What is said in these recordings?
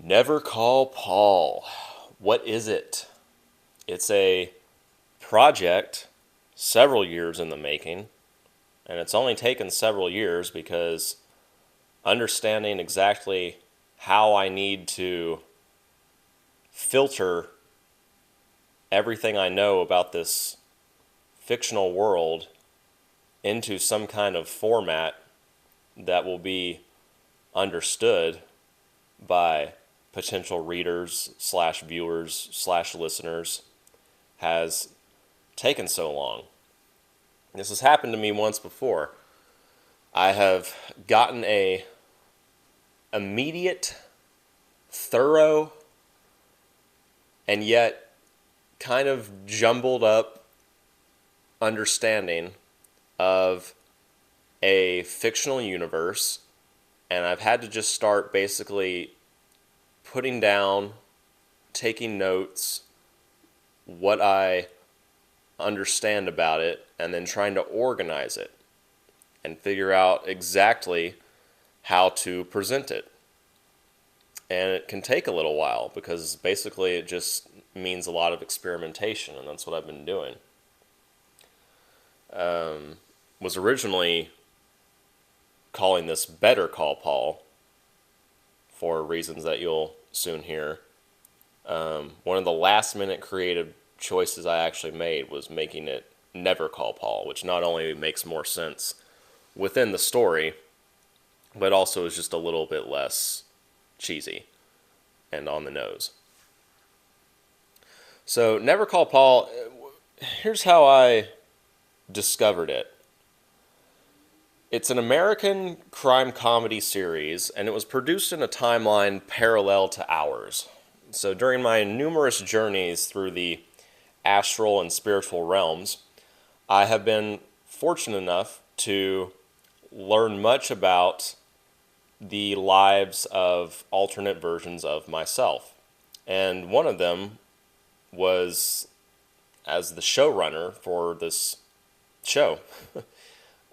Never Call Paul. What is it? It's a project several years in the making, and it's only taken several years because understanding exactly how I need to filter everything I know about this fictional world into some kind of format that will be understood by potential readers slash viewers slash listeners has taken so long. This has happened to me once before. I have gotten a immediate, thorough, and yet kind of jumbled up understanding of a fictional universe, and I've had to just start basically putting down, taking notes, what I understand about it, and then trying to organize it and figure out exactly how to present it. And it can take a little while because basically it just means a lot of experimentation, and that's what I've been doing. Was originally calling this Better Call Paul for reasons that you'll soon hear. One of the last minute creative choices I actually made was making it Never Call Paul, which not only makes more sense within the story, but also is just a little bit less cheesy and on the nose. So, Never Call Paul, here's how I discovered it. It's an American crime comedy series, and it was produced in a timeline parallel to ours. So, during my numerous journeys through the astral and spiritual realms, I have been fortunate enough to learn much about the lives of alternate versions of myself. And one of them was as the showrunner for this show.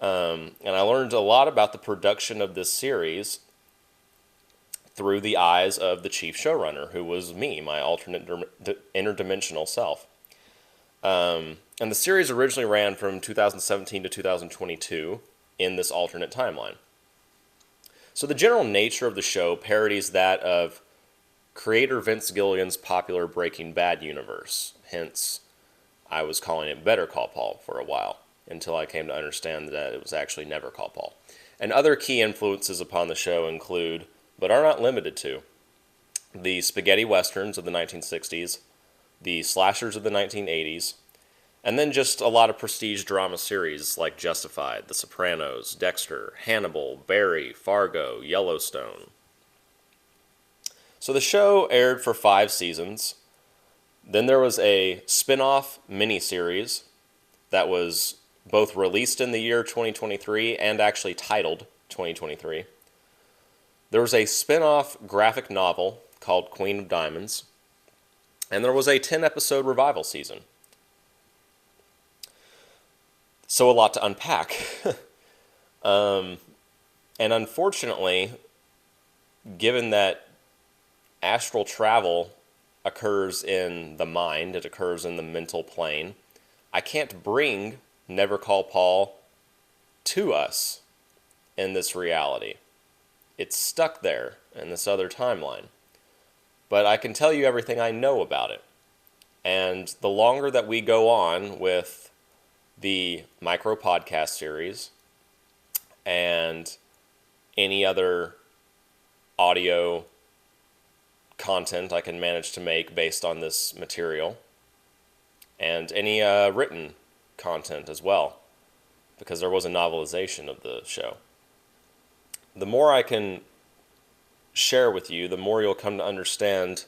And I learned a lot about the production of this series through the eyes of the chief showrunner, who was me, my alternate interdimensional self. And the series originally ran from 2017 to 2022 in this alternate timeline. So the general nature of the show parodies that of creator Vince Gilligan's popular Breaking Bad universe. Hence, I was calling it Better Call Paul for a while, until I came to understand that it was actually Never Call Paul. And other key influences upon the show include, but are not limited to, the spaghetti westerns of the 1960s, the slashers of the 1980s, and then just a lot of prestige drama series like Justified, The Sopranos, Dexter, Hannibal, Barry, Fargo, Yellowstone. So the show aired for 5 seasons. Then there was a spin-off miniseries that was both released in the year 2023 and actually titled 2023. There was a spin-off graphic novel called Queen of Diamonds, and there was a 10-episode revival season. So a lot to unpack. And unfortunately, given that astral travel occurs in the mind, it occurs in the mental plane, I can't bring Never Call Paul to us in this reality. It's stuck there in this other timeline. But I can tell you everything I know about it. And the longer that we go on with the micro podcast series and any other audio content I can manage to make based on this material, and any written content as well, because there was a novelization of the show. The more I can share with you, the more you'll come to understand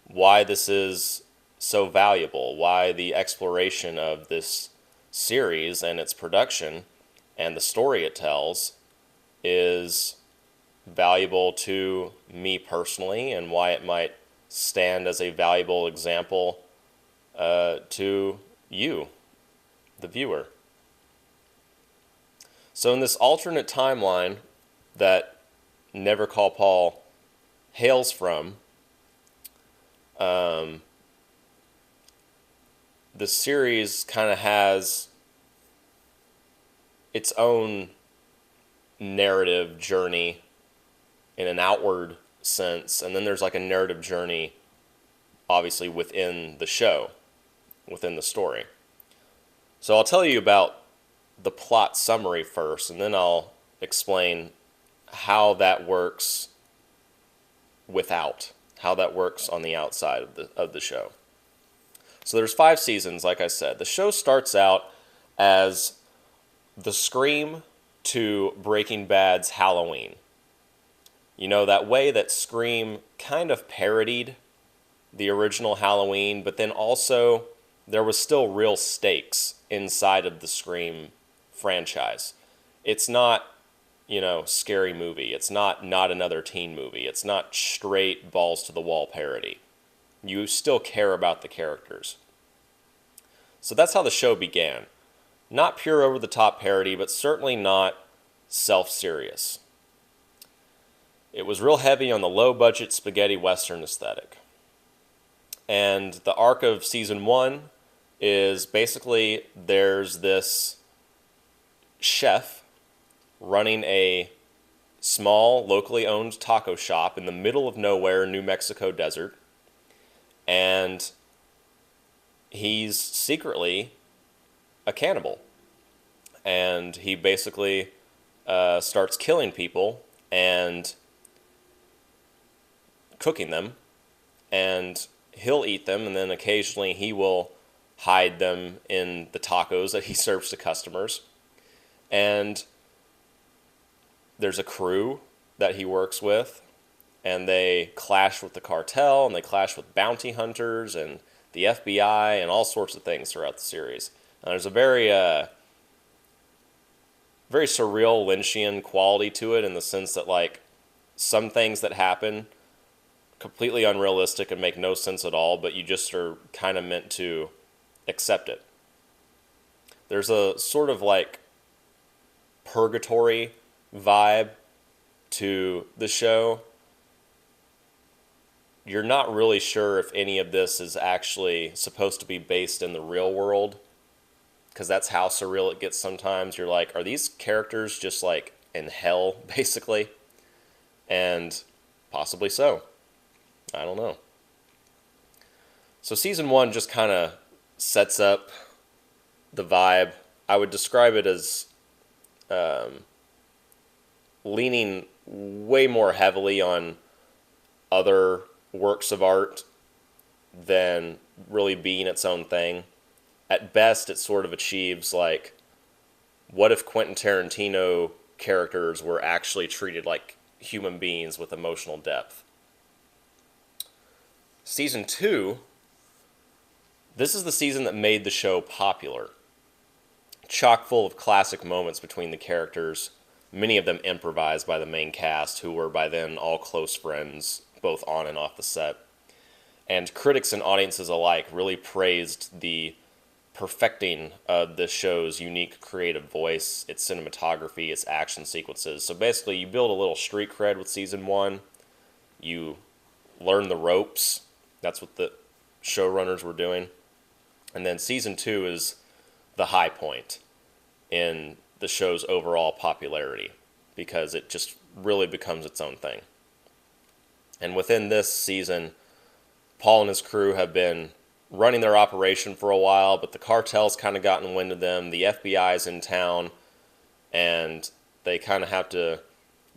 why this is so valuable, why the exploration of this series and its production and the story it tells is valuable to me personally, and why it might stand as a valuable example to you, the viewer. So in this alternate timeline that Never Call Paul hails from, um, the series kind of has its own narrative journey in an outward sense, and then there's like a narrative journey, obviously, within the show, within the story. So I'll tell you about the plot summary first, and then I'll explain how that works how that works on the outside of the show. So there's 5 seasons, like I said. The show starts out as the Scream to Breaking Bad's Halloween. You know, that way that Scream kind of parodied the original Halloween, but then also there was still real stakes inside of the Scream franchise. It's not, scary movie. It's not another teen movie. It's not straight balls to the wall parody. You still care about the characters. So that's how the show began. Not pure over the top parody, but certainly not self-serious. It was real heavy on the low budget spaghetti western aesthetic. And the arc of season 1 is basically there's this chef running a small, locally owned taco shop in the middle of nowhere, New Mexico desert. And he's secretly a cannibal. And he basically starts killing people and cooking them. And he'll eat them, and then occasionally he will hide them in the tacos that he serves to customers. And there's a crew that he works with, and they clash with the cartel, and they clash with bounty hunters and the FBI and all sorts of things throughout the series. And there's a very surreal Lynchian quality to it, in the sense that, like, some things that happen completely unrealistic and make no sense at all, but you just are kind of meant to accept it. There's a sort of like purgatory vibe to the show. You're not really sure if any of this is actually supposed to be based in the real world, because that's how surreal it gets sometimes. You're like, are these characters just like in hell, basically? And possibly so. I don't know. So season 1 just kind of sets up the vibe. I would describe it as leaning way more heavily on other works of art than really being its own thing. At best, it sort of achieves, like, what if Quentin Tarantino characters were actually treated like human beings with emotional depth? Season 2, this is the season that made the show popular. Chock full of classic moments between the characters, many of them improvised by the main cast, who were by then all close friends, both on and off the set. And critics and audiences alike really praised the perfecting of this show's unique creative voice, its cinematography, its action sequences. So basically, you build a little street cred with season 1. You learn the ropes. That's what the showrunners were doing. And then season 2 is the high point in the show's overall popularity, because it just really becomes its own thing. And within this season, Paul and his crew have been running their operation for a while, but the cartel's kind of gotten wind of them. The FBI's in town, and they kind of have to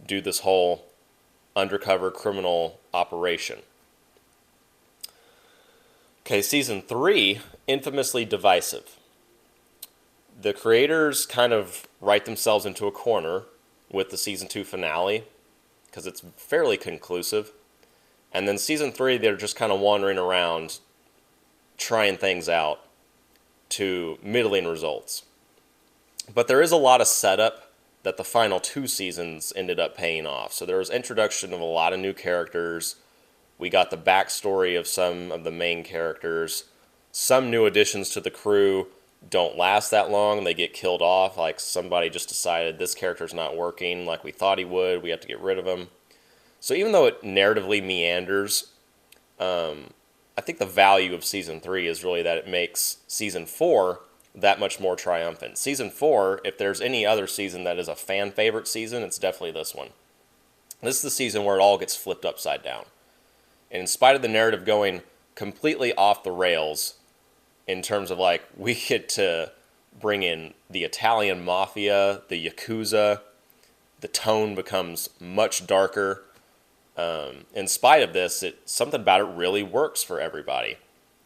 do this whole undercover criminal operation. Okay, season 3, infamously divisive. The creators kind of write themselves into a corner with the season 2 finale, because it's fairly conclusive. And then season 3, they're just kind of wandering around, trying things out to middling results. But there is a lot of setup that the final 2 seasons ended up paying off. So there was introduction of a lot of new characters. We got the backstory of some of the main characters. Some new additions to the crew don't last that long. They get killed off. Like, somebody just decided this character's not working like we thought he would. We have to get rid of him. So even though it narratively meanders, I think the value of season 3 is really that it makes season 4 that much more triumphant. Season 4, if there's any other season that is a fan favorite season, it's definitely this one. This is the season where it all gets flipped upside down. And in spite of the narrative going completely off the rails, in terms of like, we get to bring in the Italian mafia, the Yakuza, the tone becomes much darker. In spite of this, something about it really works for everybody.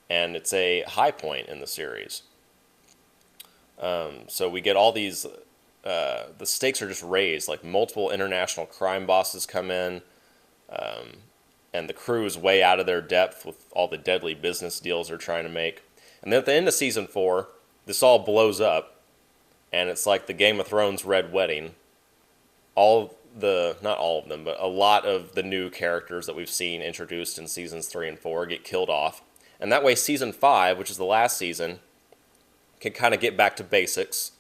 And it's a high point in the series. So we get all these, the stakes are just raised, like multiple international crime bosses come in, and the crew is way out of their depth with all the deadly business deals they're trying to make. And then at the end of season 4, this all blows up, and it's like the Game of Thrones Red Wedding. Not all of them, but a lot of the new characters that we've seen introduced in seasons 3 and 4 get killed off. And that way season 5, which is the last season, can kind of get back to basics,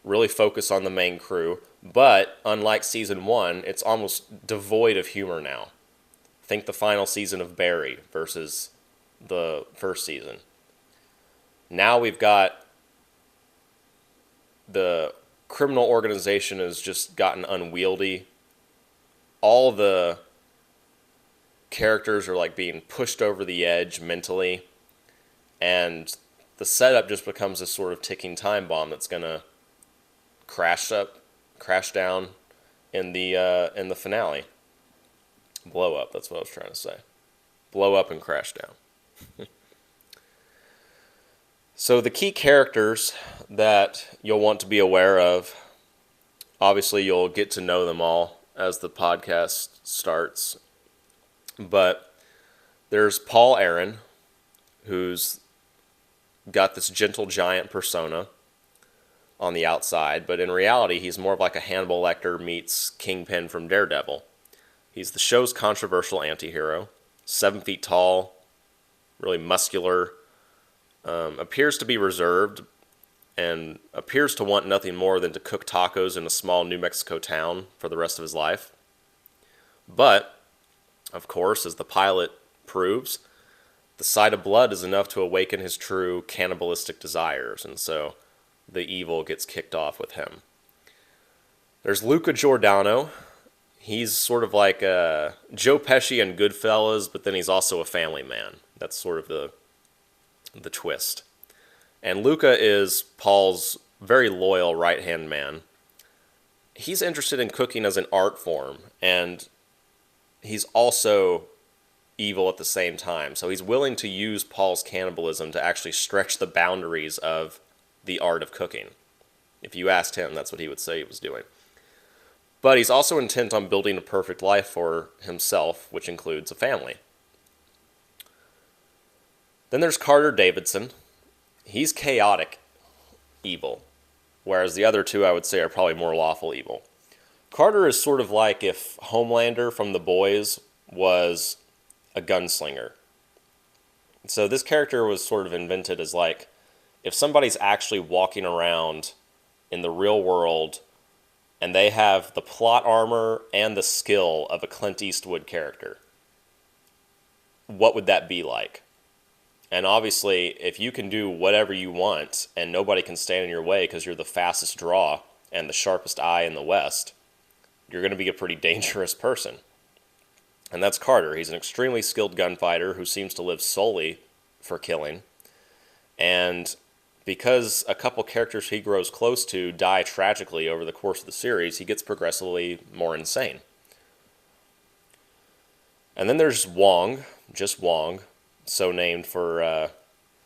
really focus on the main crew. But unlike season 1, it's almost devoid of humor now. Think the final season of Barry versus the first season. Now we've got the criminal organization has just gotten unwieldy. All the characters are like being pushed over the edge mentally, and the setup just becomes this sort of ticking time bomb that's gonna crash down in the finale. Blow up. That's what I was trying to say. Blow up and crash down. So the key characters that you'll want to be aware of, obviously you'll get to know them all as the podcast starts, but there's Paul Aaron, who's got this gentle giant persona on the outside, but in reality he's more of like a Hannibal Lecter meets Kingpin from Daredevil. He's the show's controversial anti-hero, 7 feet tall, really muscular, appears to be reserved, and appears to want nothing more than to cook tacos in a small New Mexico town for the rest of his life. But, of course, as the pilot proves, the sight of blood is enough to awaken his true cannibalistic desires, and so the evil gets kicked off with him. There's Luca Giordano. He's sort of like Joe Pesci in Goodfellas, but then he's also a family man. That's sort of the twist. And Luca is Paul's very loyal right-hand man. He's interested in cooking as an art form, and he's also evil at the same time. So he's willing to use Paul's cannibalism to actually stretch the boundaries of the art of cooking. If you asked him, that's what he would say he was doing. But he's also intent on building a perfect life for himself, which includes a family. Then there's Carter Davidson. He's chaotic evil, whereas the other two I would say are probably more lawful evil. Carter is sort of like if Homelander from The Boys was a gunslinger. So this character was sort of invented as like, if somebody's actually walking around in the real world and they have the plot armor and the skill of a Clint Eastwood character, what would that be like? And obviously, if you can do whatever you want and nobody can stand in your way because you're the fastest draw and the sharpest eye in the West, you're going to be a pretty dangerous person. And that's Carter. He's an extremely skilled gunfighter who seems to live solely for killing. And because a couple characters he grows close to die tragically over the course of the series, he gets progressively more insane. And then there's Wong, just Wong, so named for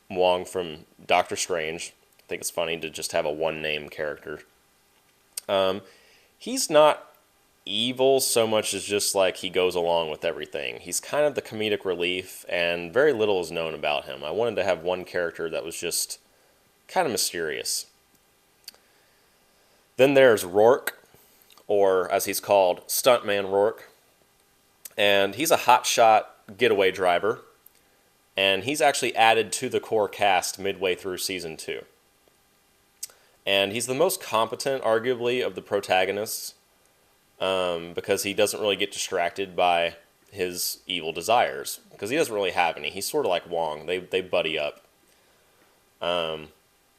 Wong from Doctor Strange. I think it's funny to just have a one-name character. He's not evil so much as just like he goes along with everything. He's kind of the comedic relief, and very little is known about him. I wanted to have one character that was just kind of mysterious. Then there's Rourke, or as he's called, Stuntman Rourke. And he's a hotshot getaway driver. And he's actually added to the core cast midway through season 2. And he's the most competent, arguably, of the protagonists. because he doesn't really get distracted by his evil desires, because he doesn't really have any. He's sort of like Wong. They buddy up.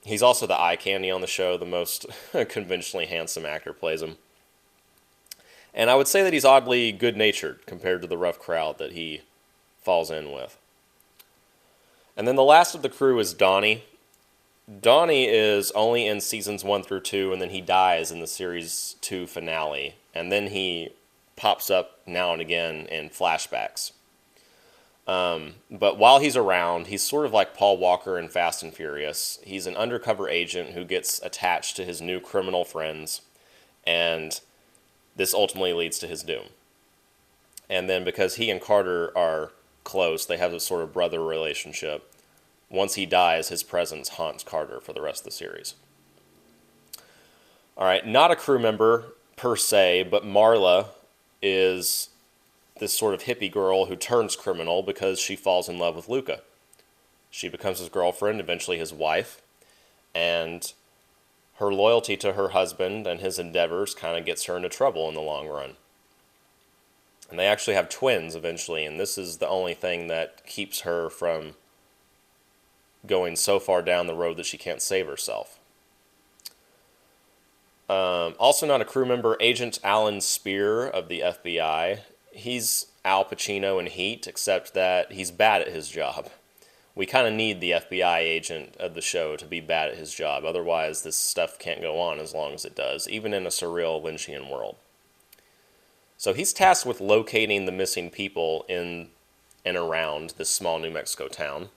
He's also the eye candy on the show. The most conventionally handsome actor plays him. And I would say that he's oddly good-natured compared to the rough crowd that he falls in with. And then the last of the crew is Donnie. Donnie is only in seasons 1 through 2, and then he dies in the series 2 finale. And then he pops up now and again in flashbacks. But while he's around, he's sort of like Paul Walker in Fast and Furious. He's an undercover agent who gets attached to his new criminal friends, and this ultimately leads to his doom. And then because he and Carter are close, they have this sort of brother relationship. Once he dies, his presence haunts Carter for the rest of the series. All right, not a crew member per se, but Marla is this sort of hippie girl who turns criminal because she falls in love with Luca. She becomes his girlfriend, eventually his wife, and her loyalty to her husband and his endeavors kind of gets her into trouble in the long run. And they actually have twins eventually, and this is the only thing that keeps her from going so far down the road that she can't save herself. Also not a crew member, Agent Alan Spear of the FBI. He's Al Pacino in Heat, except that he's bad at his job. We kind of need the FBI agent of the show to be bad at his job. Otherwise, this stuff can't go on as long as it does, even in a surreal Lynchian world. So he's tasked with locating the missing people in and around this small New Mexico town.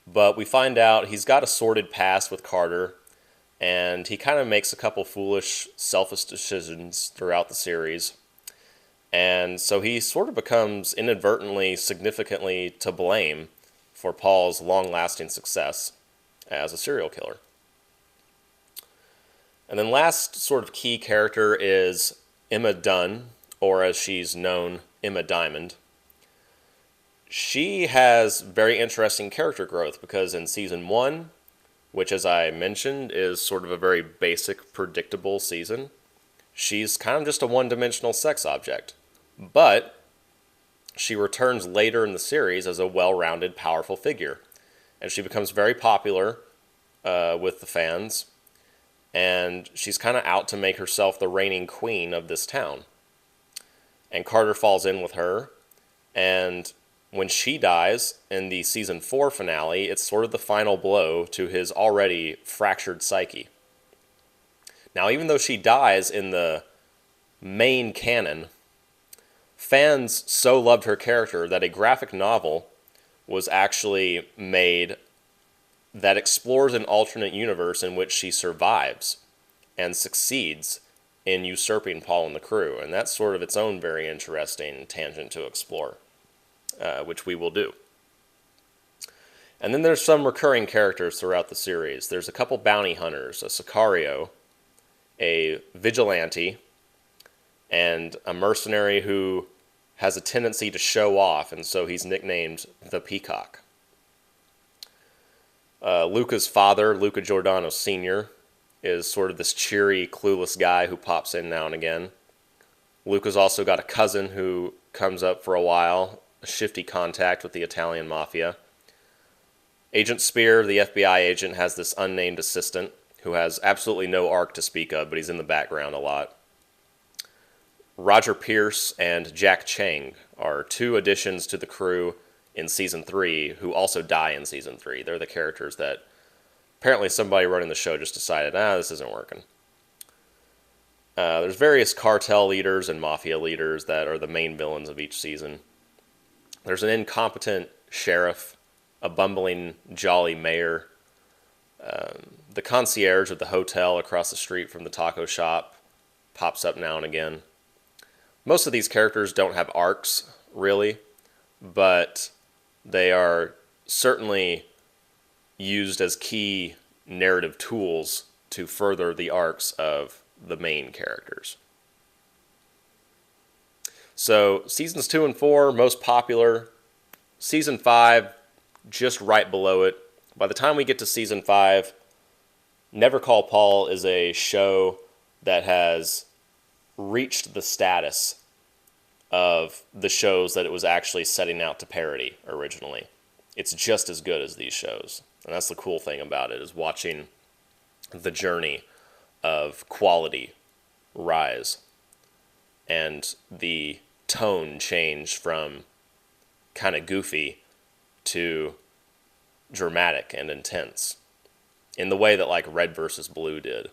But we find out he's got a sordid past with Carter, and he kind of makes a couple foolish, selfish decisions throughout the series. And so he sort of becomes inadvertently, significantly to blame for Paul's long-lasting success as a serial killer. And then last sort of key character is Emma Dunn, or as she's known, Emma Diamond. She has very interesting character growth because in season 1, which as I mentioned is sort of a very basic, predictable season, she's kind of just a one-dimensional sex object. But she returns later in the series as a well-rounded, powerful figure. And she becomes very popular with the fans. And she's kind of out to make herself the reigning queen of this town. And Carter falls in with her. And when she dies in the season 4 finale, it's sort of the final blow to his already fractured psyche. Now, even though she dies in the main canon, fans so loved her character that a graphic novel was actually made that explores an alternate universe in which she survives and succeeds in usurping Paul and the crew. And that's sort of its own very interesting tangent to explore, which we will do. And then there's some recurring characters throughout the series. There's a couple bounty hunters, a Sicario, a vigilante, and a mercenary who has a tendency to show off, and so he's nicknamed the Peacock. Luca's father, Luca Giordano Sr., is sort of this cheery, clueless guy who pops in now and again. Luca's also got a cousin who comes up for a while, a shifty contact with the Italian mafia. Agent Spear, the FBI agent, has this unnamed assistant who has absolutely no arc to speak of, but he's in the background a lot. Roger Pierce and Jack Chang are two additions to the crew in Season 3 who also die in Season 3. They're the characters that apparently somebody running the show just decided, this isn't working. There's various cartel leaders and mafia leaders that are the main villains of each season. There's an incompetent sheriff, a bumbling, jolly mayor. The concierge of the hotel across the street from the taco shop pops up now and again. Most of these characters don't have arcs, really, but they are certainly used as key narrative tools to further the arcs of the main characters. So, seasons 2 and 4, most popular. Season 5, just right below it. By the time we get to Season 5, Never Call Paul is a show that has reached the status of the shows that it was actually setting out to parody originally. It's just as good as these shows. And that's the cool thing about it, is watching the journey of quality rise and the tone change from kind of goofy to dramatic and intense in the way that like Red versus Blue did,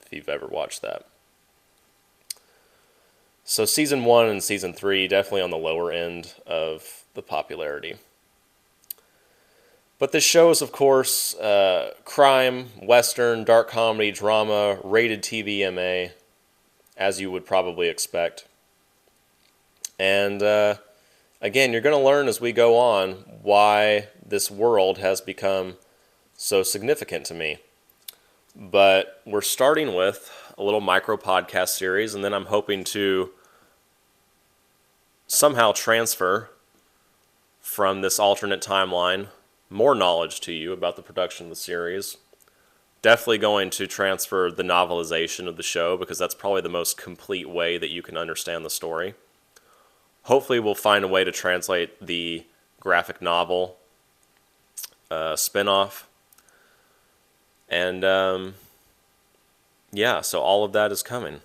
if you've ever watched that. So season 1 and season 3 definitely on the lower end of the popularity. But this show is, of course, crime, western, dark comedy, drama, rated TVMA, as you would probably expect. And again, you're going to learn as we go on why this world has become so significant to me. But we're starting with a little micro podcast series, and then I'm hoping to somehow transfer from this alternate timeline more knowledge to you about the production of the series. Definitely going to transfer the novelization of the show, because that's probably the most complete way that you can understand the story. Hopefully we'll find a way to translate the graphic novel spin-off. And yeah, so all of that is coming.